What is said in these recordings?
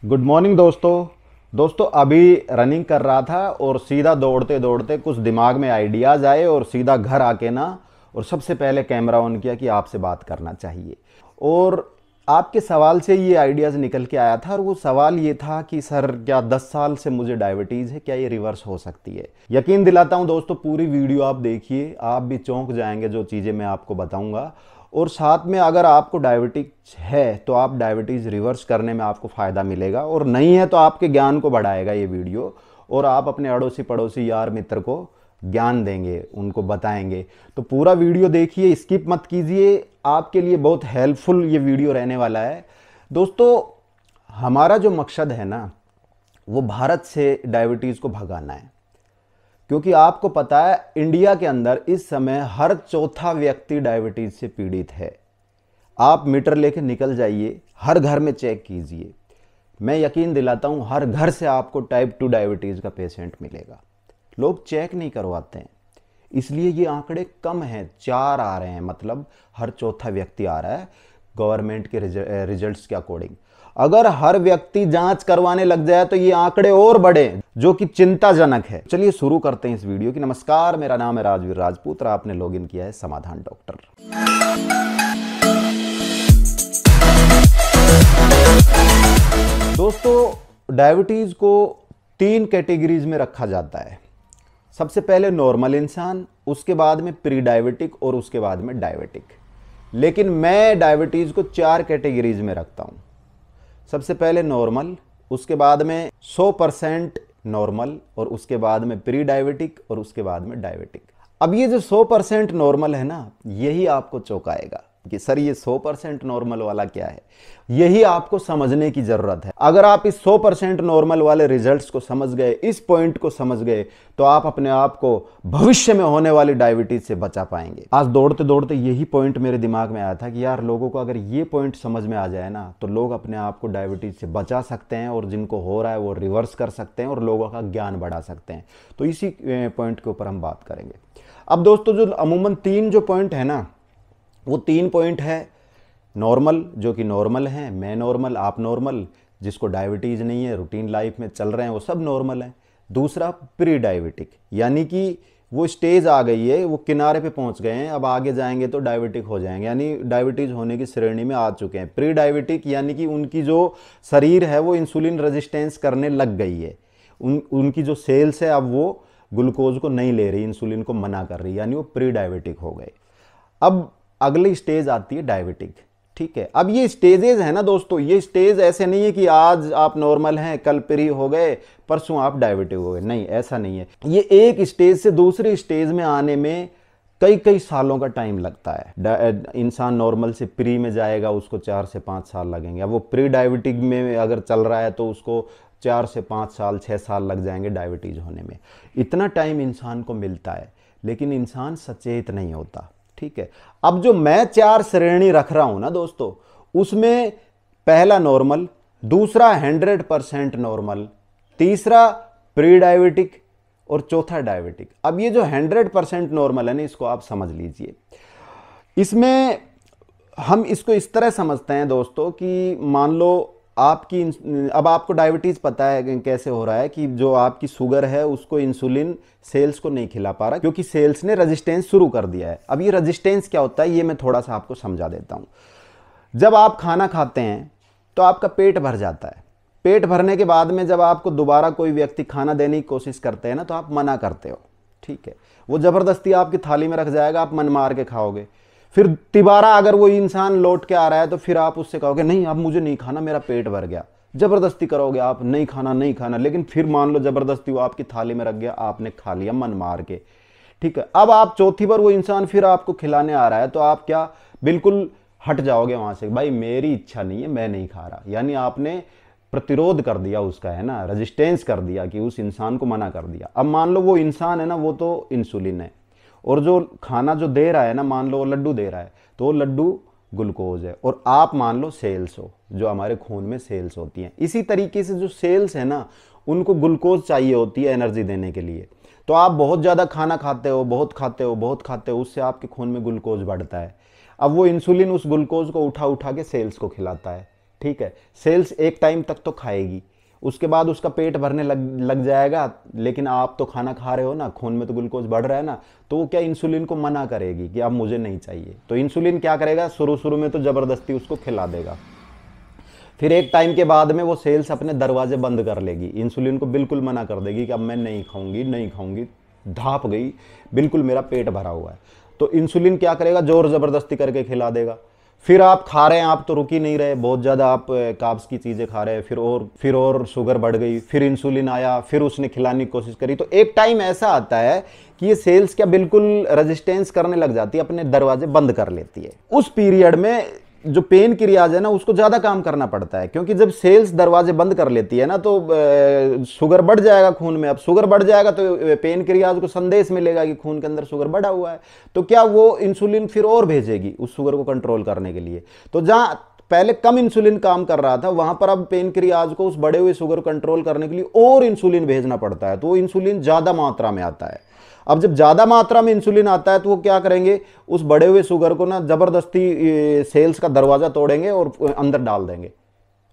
Good morning दोस्तों अभी running कर रहा था और सीधा दौड़ते दौड़ते कुछ दिमाग में आइडियाज़ आए और सीधा घर आके ना और सबसे पहले कैमरा ऑन किया कि आपसे बात करना चाहिए। और आपके सवाल से ये आइडियाज़ निकल के आया था और वो सवाल ये था कि सर क्या 10 साल से मुझे डायबिटीज़ है, क्या ये रिवर्स हो सकती है। यकीन दिलाता हूँ दोस्तों, पूरी वीडियो आप देखिए, आप भी चौंक जाएंगे जो चीज़ें मैं आपको बताऊँगा। और साथ में अगर आपको डायबिटीज है तो आप डायबिटीज़ रिवर्स करने में आपको फ़ायदा मिलेगा, और नहीं है तो आपके ज्ञान को बढ़ाएगा ये वीडियो, और आप अपने अड़ोसी पड़ोसी यार मित्र को ज्ञान देंगे, उनको बताएंगे। तो पूरा वीडियो देखिए, स्किप मत कीजिए, आपके लिए बहुत हेल्पफुल ये वीडियो रहने वाला है। दोस्तों हमारा जो मकसद है ना, वो भारत से डायबिटीज़ को भगाना है। क्योंकि आपको पता है इंडिया के अंदर इस समय हर चौथा व्यक्ति डायबिटीज से पीड़ित है। आप मीटर लेके निकल जाइए, हर घर में चेक कीजिए, मैं यकीन दिलाता हूं हर घर से आपको टाइप 2 डायबिटीज का पेशेंट मिलेगा। लोग चेक नहीं करवाते हैं, इसलिए ये आंकड़े कम हैं, 4 आ रहे हैं, मतलब हर चौथा व्यक्ति आ रहा है गवर्नमेंट के रिजल्ट्स के अकॉर्डिंग। अगर हर व्यक्ति जांच करवाने लग जाए तो ये आंकड़े और बढ़े, जो कि चिंताजनक है। चलिए शुरू करते हैं इस वीडियो की। नमस्कार, मेरा नाम है राजवीर राजपूत और आपने लॉगिन किया है समाधान डॉक्टर। दोस्तों डायबिटीज को 3 कैटेगरीज में रखा जाता है। सबसे पहले नॉर्मल इंसान, उसके बाद में प्री डायबिटिक और उसके बाद में डायबिटिक। लेकिन मैं डायबिटीज को 4 कैटेगरीज में रखता हूं। सबसे पहले नॉर्मल, उसके बाद में 100% नॉर्मल, और उसके बाद में प्री डायबिटिक, और उसके बाद में डायबिटिक। अब ये जो 100% नॉर्मल है ना, यही आपको चौंकाएगा कि सर ये 100% नॉर्मल वाला क्या है। यही आपको समझने की जरूरत है। अगर आप इस 100% नॉर्मल वाले रिजल्ट्स को समझ गए, इस पॉइंट को समझ गए, तो आप अपने आप को भविष्य में होने वाली डायबिटीज से बचा पाएंगे। आज दौड़ते दौड़ते यही पॉइंट मेरे दिमाग में आया था कि यार लोगों को अगर ये पॉइंट समझ में आ जाए ना, तो लोग अपने आप को डायबिटीज से बचा सकते हैं, और जिनको हो रहा है वो रिवर्स कर सकते हैं और लोगों का ज्ञान बढ़ा सकते हैं। तो इसी पॉइंट के ऊपर हम बात करेंगे। अब दोस्तों जो अमूमन 3 जो पॉइंट है ना, वो 3 पॉइंट है। नॉर्मल, जो कि नॉर्मल हैं, मैं नॉर्मल, आप नॉर्मल, जिसको डायबिटीज़ नहीं है, रूटीन लाइफ में चल रहे हैं, वो सब नॉर्मल हैं। दूसरा प्री डायबिटिक, यानी कि वो स्टेज आ गई है, वो किनारे पे पहुंच गए हैं, अब आगे जाएंगे तो डायबिटिक हो जाएंगे, यानी डायबिटीज़ होने की श्रेणी में आ चुके हैं। प्री डायबिटिक यानी कि उनकी जो शरीर है वो इंसुलिन रेजिस्टेंस करने लग गई है, उनकी जो सेल्स है अब वो ग्लूकोज को नहीं ले रही, इंसुलिन को मना कर रही, यानी वो प्री डायबिटिक हो गए। अब अगली स्टेज आती है डायबिटिक। ठीक है, अब ये स्टेजेस है ना दोस्तों, ये स्टेज ऐसे नहीं है कि आज आप नॉर्मल हैं, कल प्री हो गए, परसों आप डायबिटिक हो गए, नहीं, ऐसा नहीं है। ये एक स्टेज से दूसरी स्टेज में आने में कई कई सालों का टाइम लगता है। इंसान नॉर्मल से प्री में जाएगा, उसको 4 से 5 साल लगेंगे। अब वो प्री डायबिटिक में अगर चल रहा है तो उसको 4 से 5 साल 6 साल लग जाएंगे डायबिटीज होने में। इतना टाइम इंसान को मिलता है, लेकिन इंसान सचेत नहीं होता। ठीक है, अब जो मैं 4 श्रेणी रख रहा हूं ना दोस्तों, उसमें पहला नॉर्मल, दूसरा 100% नॉर्मल, तीसरा प्री डायबिटिक और चौथा डायबिटिक। अब ये जो 100% नॉर्मल है ना, इसको आप समझ लीजिए। इसमें हम इसको इस तरह समझते हैं दोस्तों कि मान लो आपकी, अब आपको डायबिटीज़ पता है कैसे हो रहा है कि जो आपकी शुगर है उसको इंसुलिन सेल्स को नहीं खिला पा रहा, क्योंकि सेल्स ने रेजिस्टेंस शुरू कर दिया है। अब ये रेजिस्टेंस क्या होता है, ये मैं थोड़ा सा आपको समझा देता हूँ। जब आप खाना खाते हैं तो आपका पेट भर जाता है। पेट भरने के बाद में जब आपको दोबारा कोई व्यक्ति खाना देने की कोशिश करते हैं ना, तो आप मना करते हो। ठीक है, वो ज़बरदस्ती आपकी थाली में रख जाएगा, आप मन मार के खाओगे। फिर तिबारा अगर वो इंसान लौट के आ रहा है तो फिर आप उससे कहोगे नहीं अब मुझे नहीं खाना, मेरा पेट भर गया। जबरदस्ती करोगे आप, नहीं खाना नहीं खाना, लेकिन फिर मान लो जबरदस्ती वो आपकी थाली में रख गया, आपने खा लिया मन मार के। ठीक है, अब आप चौथी बार वो इंसान फिर आपको खिलाने आ रहा है तो आप क्या, बिल्कुल हट जाओगे वहां से, भाई मेरी इच्छा नहीं है, मैं नहीं खा रहा। यानी आपने प्रतिरोध कर दिया उसका, है ना, रेजिस्टेंस कर दिया कि उस इंसान को मना कर दिया। अब मान लो वो इंसान है ना, वो तो इंसुलिन है, और जो खाना जो दे रहा है ना, मान लो वो लड्डू दे रहा है, तो वो लड्डू ग्लूकोज है, और आप मान लो सेल्स हो, जो हमारे खून में सेल्स होती हैं। इसी तरीके से जो सेल्स है ना, उनको ग्लूकोज चाहिए होती है एनर्जी देने के लिए। तो आप बहुत ज़्यादा खाना खाते हो, बहुत खाते हो, बहुत खाते हो, उससे आपके खून में ग्लूकोज बढ़ता है। अब वो इंसुलिन उस ग्लूकोज को उठा उठा के सेल्स को खिलाता है, ठीक है, सेल्स एक टाइम तक तो खाएगी, उसके बाद उसका पेट भरने लग जाएगा, लेकिन आप तो खाना खा रहे हो ना, खून में तो ग्लूकोज बढ़ रहा है ना, तो वो क्या इंसुलिन को मना करेगी कि अब मुझे नहीं चाहिए। तो इंसुलिन क्या करेगा, शुरू शुरू में तो ज़बरदस्ती उसको खिला देगा, फिर एक टाइम के बाद में वो सेल्स अपने दरवाजे बंद कर लेगी, इंसुलिन को बिल्कुल मना कर देगी कि अब मैं नहीं खाऊंगी, नहीं खाऊंगी, ढाप गई, बिल्कुल मेरा पेट भरा हुआ है। तो इंसुलिन क्या करेगा, जोर ज़बरदस्ती करके खिला देगा। फिर आप खा रहे हैं, आप तो रुक ही नहीं रहे, बहुत ज़्यादा आप कार्ब्स की चीज़ें खा रहे हैं, फिर और शुगर बढ़ गई, फिर इंसुलिन आया, फिर उसने खिलाने की कोशिश करी। तो एक टाइम ऐसा आता है कि ये सेल्स क्या बिल्कुल रेजिस्टेंस करने लग जाती है, अपने दरवाजे बंद कर लेती है। उस पीरियड में जो पेन क्रियाज है ना, उसको ज़्यादा काम करना पड़ता है, क्योंकि जब सेल्स दरवाजे बंद कर लेती है ना, तो शुगर बढ़ जाएगा खून में। अब शुगर बढ़ जाएगा तो पेन क्रियाज को संदेश मिलेगा कि खून के अंदर शुगर बढ़ा हुआ है, तो क्या वो इंसुलिन फिर और भेजेगी उस शुगर को कंट्रोल करने के लिए। तो जहाँ पहले कम इंसुलिन काम कर रहा था, वहां पर अब पेन क्रियाज को उस बढ़े हुए शुगर को कंट्रोल करने के लिए और इंसुलिन भेजना पड़ता है, तो वो इंसुलिन ज़्यादा मात्रा में आता है। अब जब ज़्यादा मात्रा में इंसुलिन आता है तो वो क्या करेंगे, उस बढ़े हुए शुगर को ना ज़बरदस्ती सेल्स का दरवाज़ा तोड़ेंगे और अंदर डाल देंगे।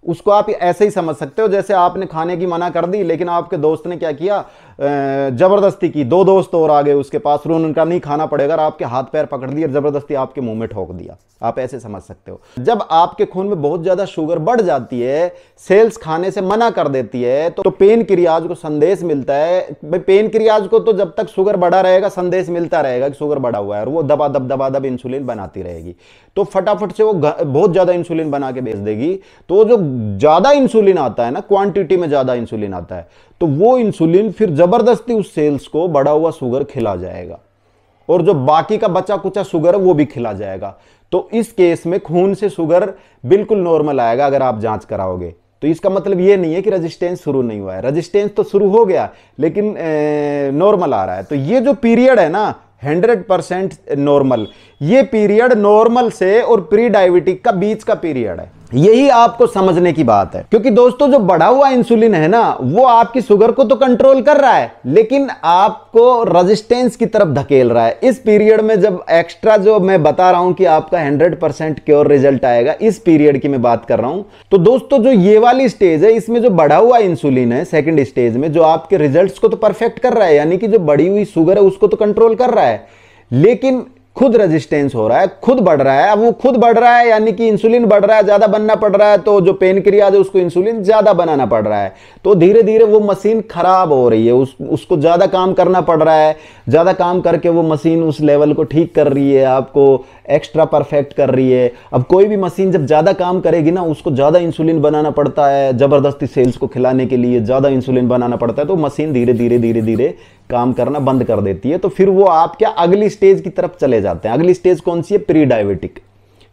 उसको आप ऐसे ही समझ सकते हो जैसे आपने खाने की मना कर दी, लेकिन आपके दोस्त ने क्या किया, जबरदस्ती की, दो दोस्त और आ गए उसके पास, उनका नहीं खाना पड़ेगा, आपके हाथ पैर पकड़ दिए और जबरदस्ती आपके मुंह में ठोक दिया। आप ऐसे समझ सकते हो। जब आपके खून में बहुत ज्यादा शुगर बढ़ जाती है, सेल्स खाने से मना कर देती है, तो पेन क्रियाज को संदेश मिलता है। भाई पेन क्रियाज को तो जब तक शुगर बढ़ा रहेगा संदेश मिलता रहेगा कि शुगर बढ़ा हुआ है, और वो दबा इंसुलिन बनाती रहेगी। तो फटाफट से वो बहुत ज्यादा इंसुलिन बना के भेज देगी। तो जो ज्यादा इंसुलिन आता है ना, क्वांटिटी में ज्यादा इंसुलिन आता है, तो वो इंसुलिन फिर जबरदस्ती उस सेल्स को बढ़ा हुआ शुगर खिला जाएगा, और जो बाकी का बचा कुचा शुगर है वो भी खिला जाएगा। तो इस केस में खून से शुगर बिल्कुल नॉर्मल आएगा अगर आप जांच कराओगे। तो इसका मतलब ये नहीं है कि रेजिस्टेंस शुरू नहीं हुआ है, रेजिस्टेंस तो शुरू हो गया, लेकिन नॉर्मल आ रहा है। तो ये जो पीरियड है ना 100% नॉर्मल, ये पीरियड नॉर्मल से और प्री डायबिटिक का बीच का पीरियड है। यही आपको समझने की बात है, क्योंकि दोस्तों जो बढ़ा हुआ इंसुलिन है ना, वो आपकी शुगर को तो कंट्रोल कर रहा है, लेकिन आपको रेजिस्टेंस की तरफ धकेल रहा है। इस पीरियड में जब एक्स्ट्रा जो मैं बता रहा हूं कि आपका 100% क्योर रिजल्ट आएगा, इस पीरियड की मैं बात कर रहा हूं। तो दोस्तों जो ये वाली स्टेज है, इसमें जो बढ़ा हुआ इंसुलिन है सेकेंड स्टेज में, जो आपके रिजल्ट को तो परफेक्ट कर रहा है, यानी कि जो बढ़ी हुई शुगर है उसको तो कंट्रोल कर रहा है, लेकिन खुद रेजिस्टेंस हो रहा है, खुद बढ़ रहा है। अब वो खुद बढ़ रहा है यानी कि इंसुलिन बढ़ रहा है, ज्यादा बनना पड़ रहा है, तो जो पेन क्रियाज है उसको इंसुलिन ज्यादा बनाना पड़ रहा है। तो धीरे धीरे वो मशीन खराब हो रही है, उसको ज्यादा काम करना पड़ रहा है। ज्यादा काम करके वो मशीन उस लेवल को ठीक कर रही है, आपको एक्स्ट्रा परफेक्ट कर रही है। अब कोई भी मशीन जब ज्यादा काम करेगी ना, उसको ज्यादा इंसुलिन बनाना पड़ता है, जबरदस्ती सेल्स को खिलाने के लिए ज्यादा इंसुलिन बनाना पड़ता है, तो मशीन धीरे धीरे काम करना बंद कर देती है। तो फिर वो आप क्या अगली स्टेज की तरफ चले जाते हैं। अगली स्टेज कौन सी है? Pre diabetic.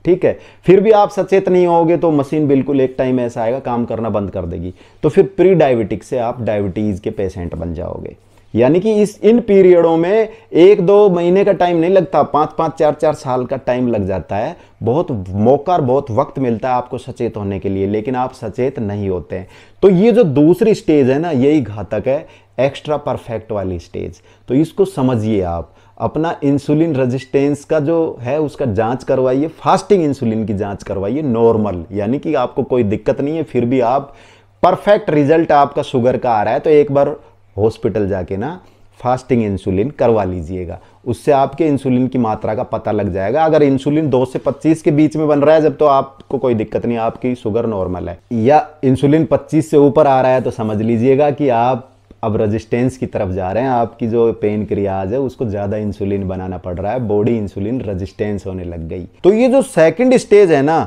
ठीक है, फिर भी आप सचेत नहीं होगे तो मशीन बिल्कुल एक टाइम ऐसा आएगा काम करना बंद कर देगी। तो फिर प्री डायबिटिक से आप डायबिटीज के पेशेंट बन जाओगे। यानी कि इन पीरियडों में 1-2 महीने का टाइम नहीं लगता, 5-5, 4-4 साल का टाइम लग जाता है। बहुत मौका और बहुत वक्त मिलता है आपको सचेत होने के लिए, लेकिन आप सचेत नहीं होते हैं। तो ये जो दूसरी स्टेज है ना, यही घातक है, एक्स्ट्रा परफेक्ट वाली स्टेज। तो इसको समझिए, आप अपना इंसुलिन रेजिस्टेंस का जो है उसका जांच करवाइए, फास्टिंग इंसुलिन की जांच करवाइए नॉर्मल, यानी कि आपको कोई दिक्कत नहीं है, फिर भी आप परफेक्ट रिजल्ट आपका शुगर का आ रहा है, तो एक बार हॉस्पिटल जाके ना फास्टिंग इंसुलिन करवा लीजिएगा। उससे आपके इंसुलिन की मात्रा का पता लग जाएगा। अगर इंसुलिन 2 से 25 के बीच में बन रहा है जब, तो आपको कोई दिक्कत नहीं, आपकी शुगर नॉर्मल है। या इंसुलिन 25 से ऊपर आ रहा है तो समझ लीजिएगा कि आप अब रेजिस्टेंस की तरफ जा रहे हैं, आपकी जो पेन क्रियाज है उसको ज्यादा इंसुलिन बनाना पड़ रहा है, बॉडी इंसुलिन रेजिस्टेंस होने लग गई। तो ये जो सेकंड स्टेज है ना,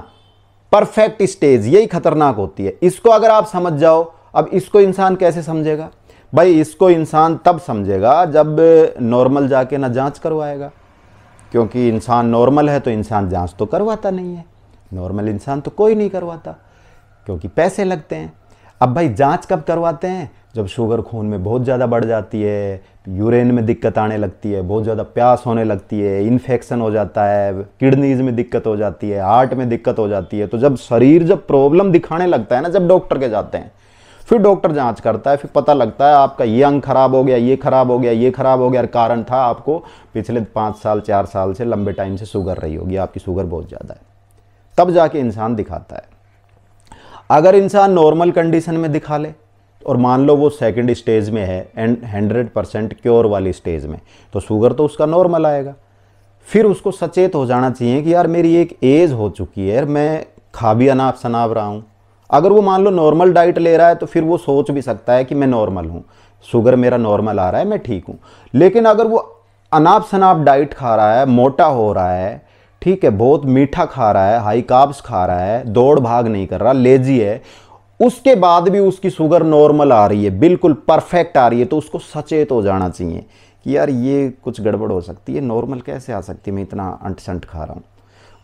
परफेक्ट स्टेज, यही खतरनाक होती है। इसको अगर आप समझ जाओ, अब इसको इंसान कैसे समझेगा भाई? इसको इंसान तब समझेगा जब नॉर्मल जाके ना जांच करवाएगा, क्योंकि इंसान नॉर्मल है तो इंसान जांच तो करवाता नहीं है। नॉर्मल इंसान तो कोई नहीं करवाता, क्योंकि पैसे लगते हैं। अब भाई जांच कब करवाते हैं? जब शुगर खून में बहुत ज़्यादा बढ़ जाती है, यूरिन में दिक्कत आने लगती है, बहुत ज़्यादा प्यास होने लगती है, इन्फेक्शन हो जाता है, किडनीज में दिक्कत हो जाती है, हार्ट में दिक्कत हो जाती है। तो जब शरीर जब प्रॉब्लम दिखाने लगता है ना, जब डॉक्टर के जाते हैं, फिर डॉक्टर जांच करता है, फिर पता लगता है आपका ये अंग खराब हो गया, ये खराब हो गया, ये खराब हो गया। कारण था आपको पिछले 5 साल 4 साल से लंबे टाइम से शुगर रही होगी, आपकी शुगर बहुत ज़्यादा है। तब जाके इंसान दिखाता है। अगर इंसान नॉर्मल कंडीशन में दिखा ले और मान लो वो सेकंड स्टेज में है एंड 100% क्योर वाली स्टेज में, तो शुगर तो उसका नॉर्मल आएगा। फिर उसको सचेत हो जाना चाहिए कि यार मेरी एक एज हो चुकी है, मैं खा भी अनाप शनाप रहा हूँ। अगर वो मान लो नॉर्मल डाइट ले रहा है तो फिर वो सोच भी सकता है कि मैं नॉर्मल हूँ, शुगर मेरा नॉर्मल आ रहा है, मैं ठीक हूँ। लेकिन अगर वो अनाप शनाप डाइट खा रहा है, मोटा हो रहा है, ठीक है, बहुत मीठा खा रहा है, हाई कार्ब्स खा रहा है, दौड़ भाग नहीं कर रहा, लेजी है, उसके बाद भी उसकी शुगर नॉर्मल आ रही है, बिल्कुल परफेक्ट आ रही है, तो उसको सचेत हो जाना चाहिए कि यार ये कुछ गड़बड़ हो सकती है, नॉर्मल कैसे आ सकती है, मैं इतना अंट संट खा रहा हूँ।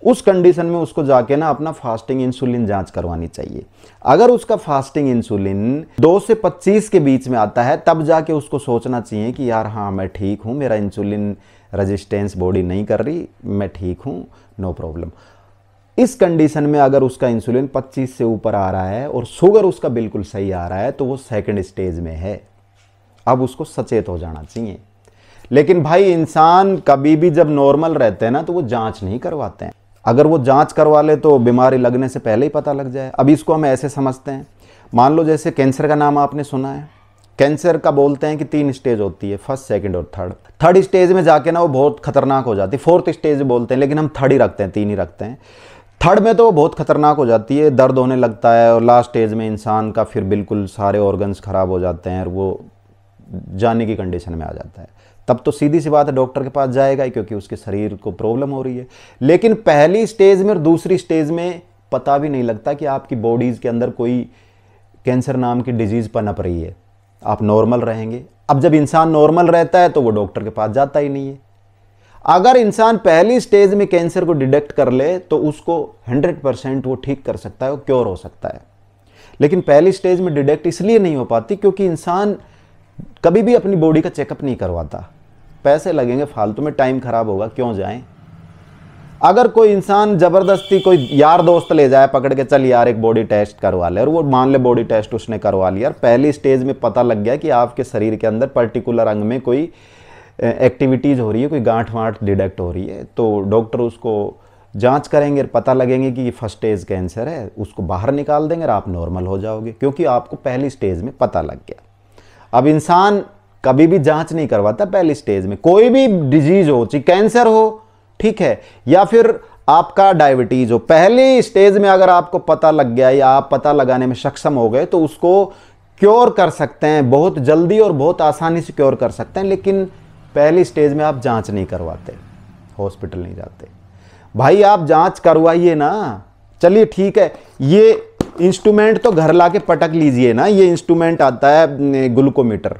उस कंडीशन में उसको जाके ना अपना फास्टिंग इंसुलिन जांच करवानी चाहिए। अगर उसका फास्टिंग इंसुलिन 2 से 25 के बीच में आता है, तब जाके उसको सोचना चाहिए कि यार हाँ मैं ठीक हूँ, मेरा इंसुलिन रेजिस्टेंस बॉडी नहीं कर रही, मैं ठीक हूँ, नो प्रॉब्लम। इस कंडीशन में अगर उसका इंसुलिन 25 से ऊपर आ रहा है और शुगर उसका बिल्कुल सही आ रहा है, तो वो सेकंड स्टेज में है। अब उसको सचेत हो जाना चाहिए। लेकिन भाई इंसान कभी भी जब नॉर्मल रहते हैं ना, तो वो जांच नहीं करवाते हैं। अगर वो जांच करवा ले तो बीमारी लगने से पहले ही पता लग जाए। अब इसको हम ऐसे समझते हैं, मान लो जैसे कैंसर का नाम आपने सुना है। कैंसर का बोलते हैं कि 3 स्टेज होती है, फर्स्ट, सेकंड और थर्ड। थर्ड स्टेज में जाके ना वो बहुत खतरनाक हो जाती है, फोर्थ स्टेज बोलते हैं, लेकिन हम थर्ड ही रखते हैं, 3 ही रखते हैं। थर्ड में तो वो बहुत खतरनाक हो जाती है, दर्द होने लगता है, और लास्ट स्टेज में इंसान का फिर बिल्कुल सारे ऑर्गन्स खराब हो जाते हैं और वो जाने की कंडीशन में आ जाता है। तब तो सीधी सी बात है, डॉक्टर के पास जाएगा ही, क्योंकि उसके शरीर को प्रॉब्लम हो रही है। लेकिन पहली स्टेज में और दूसरी स्टेज में पता भी नहीं लगता कि आपकी बॉडीज के अंदर कोई कैंसर नाम की डिजीज पनप रही है, आप नॉर्मल रहेंगे। अब जब इंसान नॉर्मल रहता है तो वो डॉक्टर के पास जाता ही नहीं है। अगर इंसान पहली स्टेज में कैंसर को डिटेक्ट कर ले तो उसको 100% वो ठीक कर सकता है, वो क्योर हो सकता है। लेकिन पहली स्टेज में डिटेक्ट इसलिए नहीं हो पाती क्योंकि इंसान कभी भी अपनी बॉडी का चेकअप नहीं करवाता। पैसे लगेंगे फालतू में, टाइम खराब होगा, क्यों जाएं। अगर कोई इंसान जबरदस्ती कोई यार दोस्त ले जाए पकड़ के, चल यार एक बॉडी टेस्ट करवा ले, और वो मान ले बॉडी टेस्ट उसने करवा लिया, पहली स्टेज में पता लग गया कि आपके शरीर के अंदर पर्टिकुलर अंग में कोई एक्टिविटीज़ हो रही है, कोई गांठ वांठ डिटेक्ट हो रही है, तो डॉक्टर उसको जांच करेंगे, पता लगेंगे कि फर्स्ट स्टेज कैंसर है, उसको बाहर निकाल देंगे और आप नॉर्मल हो जाओगे, क्योंकि आपको पहली स्टेज में पता लग गया। अब इंसान कभी भी जांच नहीं करवाता पहली स्टेज में, कोई भी डिजीज हो, चाहे कैंसर हो, ठीक है, या फिर आपका डायबिटीज हो, पहली स्टेज में अगर आपको पता लग गया या आप पता लगाने में सक्षम हो गए तो उसको क्योर कर सकते हैं, बहुत जल्दी और बहुत आसानी से क्योर कर सकते हैं। लेकिन पहली स्टेज में आप जांच नहीं करवाते, हॉस्पिटल नहीं जाते। भाई आप जांच करवाइए ना, चलिए ठीक है, ये इंस्ट्रूमेंट तो घर लाके पटक लीजिए ना, ये इंस्ट्रूमेंट आता है ग्लूकोमीटर।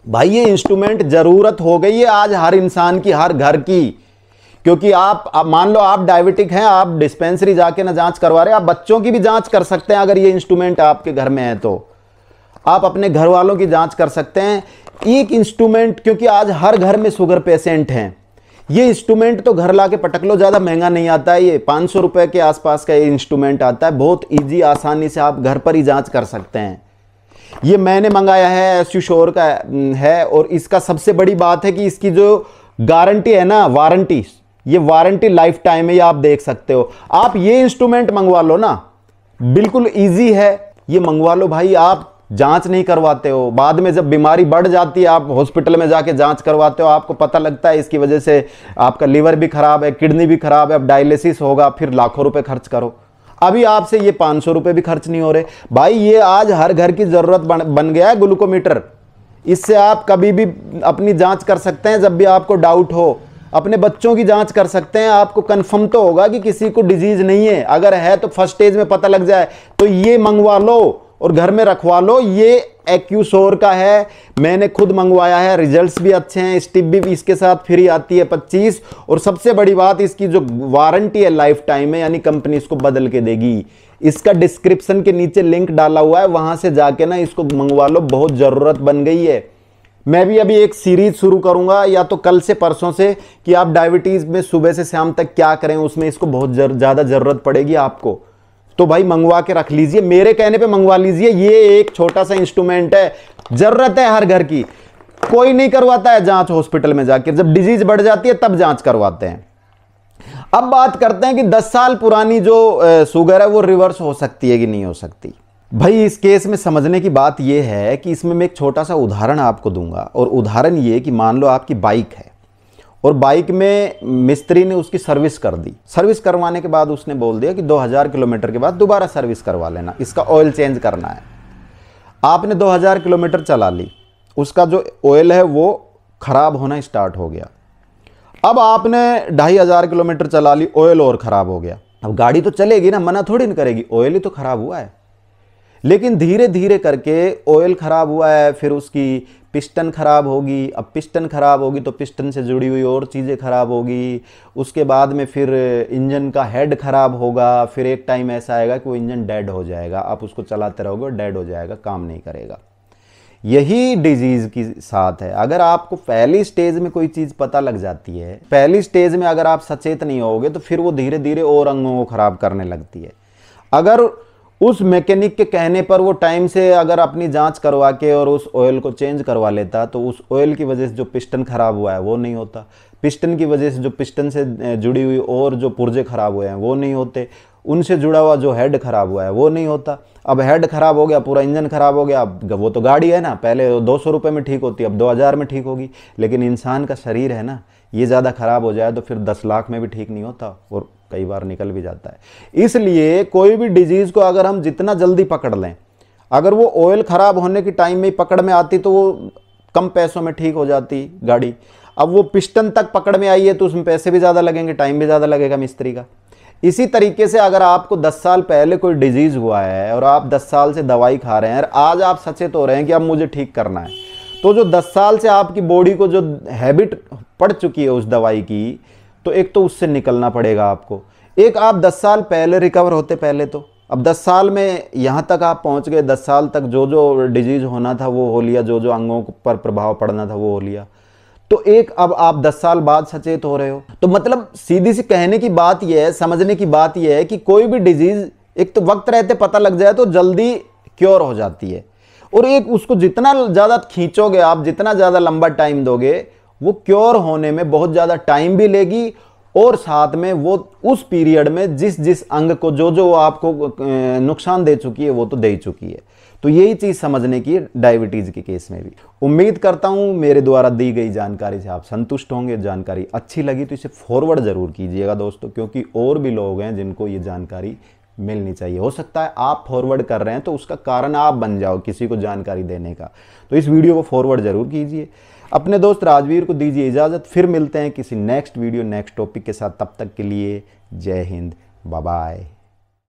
भाई ये इंस्ट्रूमेंट जरूरत हो गई है आज हर इंसान की, हर घर की, क्योंकि आप मान लो आप डायबिटिक हैं, आप डिस्पेंसरी जाके ना जांच करवा रहे, आप बच्चों की भी जांच कर सकते हैं। अगर ये इंस्ट्रूमेंट आपके घर में है तो आप अपने घर वालों की जांच कर सकते हैं। एक इंस्ट्रूमेंट, क्योंकि आज हर घर में शुगर पेशेंट हैं, ये इंस्ट्रूमेंट तो घर लाके पटक लो, ज़्यादा महंगा नहीं आता है, ये 500 रुपए के आसपास का ये इंस्ट्रूमेंट आता है, बहुत इजी, आसानी से आप घर पर ही जांच कर सकते हैं। ये मैंने मंगाया है, एस्यूश्योर का है, और इसका सबसे बड़ी बात है कि इसकी जो गारंटी है ना, वारंटी, ये वारंटी लाइफ टाइम है, ये आप देख सकते हो। आप ये इंस्ट्रूमेंट मंगवा लो ना, बिल्कुल ईजी है, ये मंगवा लो भाई। आप जांच नहीं करवाते हो, बाद में जब बीमारी बढ़ जाती है आप हॉस्पिटल में जाके जांच करवाते हो, आपको पता लगता है इसकी वजह से आपका लीवर भी खराब है, किडनी भी खराब है, अब डायलिसिस होगा, फिर लाखों रुपए खर्च करो। अभी आपसे ये 500 रुपए भी खर्च नहीं हो रहे। भाई ये आज हर घर की जरूरत बन गया है ग्लूकोमीटर। इससे आप कभी भी अपनी जांच कर सकते हैं, जब भी आपको डाउट हो। अपने बच्चों की जांच कर सकते हैं, आपको कंफर्म तो होगा कि किसी को डिजीज नहीं है, अगर है तो फर्स्ट स्टेज में पता लग जाए तो ये मंगवा लो और घर में रखवा लो। ये एक्यूशोर का है, मैंने खुद मंगवाया है, रिजल्ट्स भी अच्छे हैं, स्टिप भी इसके साथ फ्री आती है 25, और सबसे बड़ी बात इसकी जो वारंटी है लाइफ टाइम है, यानी कंपनी इसको बदल के देगी। इसका डिस्क्रिप्शन के नीचे लिंक डाला हुआ है, वहां से जाके ना इसको मंगवा लो, बहुत जरूरत बन गई है। मैं भी अभी एक सीरीज शुरू करूंगा, या तो कल से परसों से, कि आप डायबिटीज में सुबह से शाम तक क्या करें, उसमें इसको बहुत ज्यादा जरूरत पड़ेगी आपको। तो भाई मंगवा के रख लीजिए, मेरे कहने पे मंगवा लीजिए। ये एक छोटा सा इंस्ट्रूमेंट है, जरूरत है हर घर की। कोई नहीं करवाता है जांच हॉस्पिटल में जाकर, जब डिजीज बढ़ जाती है तब जांच करवाते हैं। अब बात करते हैं कि 10 साल पुरानी जो शुगर है वो रिवर्स हो सकती है कि नहीं हो सकती। भाई इस केस में समझने की बात यह है कि इसमें मैं एक छोटा सा उदाहरण आपको दूंगा, और उदाहरण ये कि मान लो आपकी बाइक है और बाइक में मिस्त्री ने उसकी सर्विस कर दी। सर्विस करवाने के बाद उसने बोल दिया कि 2000 किलोमीटर के बाद दोबारा सर्विस करवा लेना, इसका ऑयल चेंज करना है। आपने 2000 किलोमीटर चला ली, उसका जो ऑयल है वो खराब होना स्टार्ट हो गया। अब आपने 2500 किलोमीटर चला ली, ऑयल और ख़राब हो गया। अब गाड़ी तो चलेगी ना, मना थोड़ी ना करेगी, ऑयल ही तो ख़राब हुआ है। लेकिन धीरे धीरे करके ऑयल ख़राब हुआ है, फिर उसकी पिस्टन ख़राब होगी। अब पिस्टन ख़राब होगी तो पिस्टन से जुड़ी हुई और चीज़ें ख़राब होगी। उसके बाद में फिर इंजन का हेड ख़राब होगा। फिर एक टाइम ऐसा आएगा कि वो इंजन डेड हो जाएगा, आप उसको चलाते रहोगे और डेड हो जाएगा, काम नहीं करेगा। यही डिजीज़ की साथ है। अगर आपको पहली स्टेज में कोई चीज़ पता लग जाती है, पहली स्टेज में अगर आप सचेत नहीं होगे तो फिर वो धीरे धीरे और अंगों को ख़राब करने लगती है। अगर उस मैकेनिक के कहने पर वो टाइम से अगर अपनी जांच करवा के और उस ऑयल को चेंज करवा लेता तो उस ऑयल की वजह से जो पिस्टन ख़राब हुआ है वो नहीं होता, पिस्टन की वजह से जो पिस्टन से जुड़ी हुई और जो पुर्जे ख़राब हुए हैं वो नहीं होते, उनसे जुड़ा हुआ जो हेड ख़राब हुआ है वो नहीं होता। अब हेड ख़राब हो गया, पूरा इंजन ख़राब हो गया। अब वो तो गाड़ी है ना, पहले 200 रुपये में ठीक होती, अब 2000 में ठीक होगी। लेकिन इंसान का शरीर है ना, ये ज़्यादा ख़राब हो जाए तो फिर 10 लाख में भी ठीक नहीं होता और कई बार निकल भी जाता है। इसलिए कोई भी डिजीज़ को अगर हम जितना जल्दी पकड़ लें, अगर वो ऑयल ख़राब होने की टाइम में ही पकड़ में आती तो वो कम पैसों में ठीक हो जाती गाड़ी। अब वो पिस्टन तक पकड़ में आई है तो उसमें पैसे भी ज़्यादा लगेंगे, टाइम भी ज़्यादा लगेगा मिस्त्री का। इसी तरीके से अगर आपको 10 साल पहले कोई डिजीज़ हुआ है और आप 10 साल से दवाई खा रहे हैं और आज आप सचेत हो रहे हैं कि अब मुझे ठीक करना है, तो जो 10 साल से आपकी बॉडी को जो हैबिट पड़ चुकी है उस दवाई की, तो एक तो उससे निकलना पड़ेगा आपको। एक आप 10 साल पहले रिकवर होते पहले, तो अब 10 साल में यहाँ तक आप पहुँच गए। 10 साल तक जो जो डिजीज़ होना था वो हो लिया, जो जो अंगों पर प्रभाव पड़ना था वो हो लिया। तो एक अब आप 10 साल बाद सचेत हो रहे हो। तो मतलब सीधी सी कहने की बात यह है, समझने की बात यह है कि कोई भी डिजीज़ एक तो वक्त रहते पता लग जाए तो जल्दी क्योर हो जाती है, और एक उसको जितना ज़्यादा खींचोगे आप, जितना ज़्यादा लंबा टाइम दोगे, वो क्योर होने में बहुत ज़्यादा टाइम भी लेगी और साथ में वो उस पीरियड में जिस जिस अंग को जो जो आपको नुकसान दे चुकी है वो तो दे ही चुकी है। तो यही चीज़ समझने की है डायबिटीज़ के केस में भी। उम्मीद करता हूँ मेरे द्वारा दी गई जानकारी से आप संतुष्ट होंगे। जानकारी अच्छी लगी तो इसे फॉरवर्ड ज़रूर कीजिएगा दोस्तों, क्योंकि और भी लोग हैं जिनको ये जानकारी मिलनी चाहिए। हो सकता है आप फॉरवर्ड कर रहे हैं तो उसका कारण आप बन जाओ किसी को जानकारी देने का। तो इस वीडियो को फॉरवर्ड ज़रूर कीजिए। अपने दोस्त राजवीर को दीजिए इजाज़त, फिर मिलते हैं किसी नेक्स्ट वीडियो नेक्स्ट टॉपिक के साथ। तब तक के लिए जय हिंद, बाय बाय।